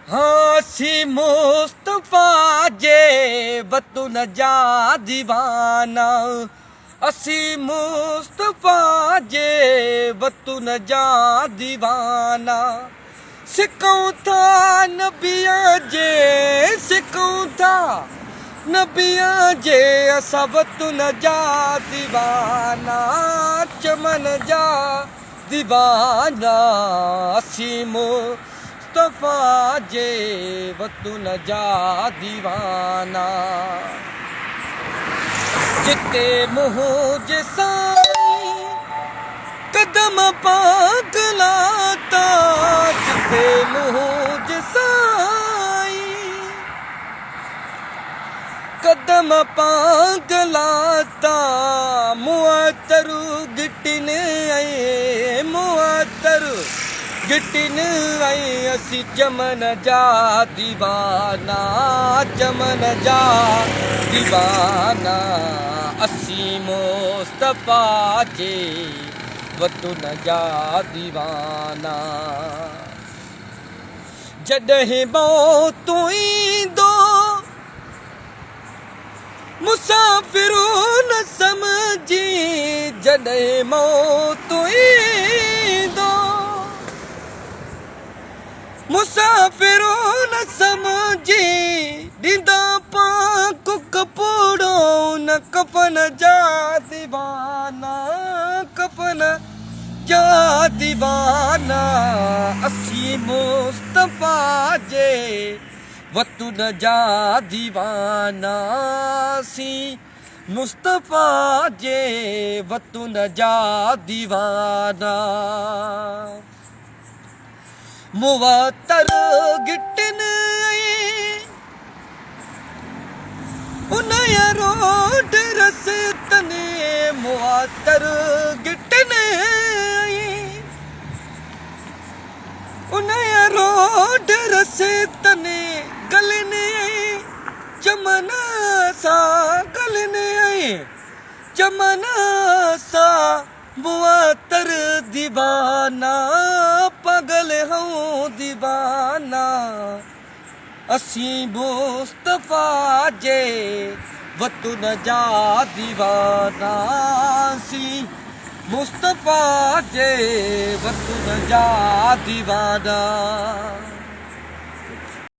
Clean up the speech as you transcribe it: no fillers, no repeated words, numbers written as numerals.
हाँ सी मुस्तफा जे वतन जा दीवाना, असी मुस्तफा जे वतन जा दीवाना। सिकूं था नबिया जे, सिकूं था नबिया जे, असां वतन जा दीवाना, चमन जा दीवाना। असी मुस्तफा जे वतन जा दीवाना। जिते मुंहिंजे साईं कदम पागलाता, जिते मुंहिंजे साईं कदम पागलाता। मुअतरु गिटिन ऐं मुअतरु गिटिन ऐं असी चमन जा दीवाना, चमन जा दीवाना। असी मुस्तफा जे वतन जा दीवाना। जॾहिं मौत ईंदो मुसाफ़िरो न समझी, जॾहिं मौत ईंदो मुसाफ़िरो न समझी। ॾींदा पाक कपिड़ो न कफ़न जा दीवाना, कफ़न जा दीवाना। असी मुस्तफा जे वतन जा दीवाना, असी मुस्तफा जे वतन जा दीवाना। मुअतर गिटिन उनया रोड रस्तने, मुअतर गिटिन उनया रोड रस्तने। गलने चमन सां, गलने चमन सां। मुअतर दीवाना, पागल हूं दीवाना। असी मुस्तफा जे वतन जा दीवाना, असी मुस्तफा जे वतन जा दीवाना।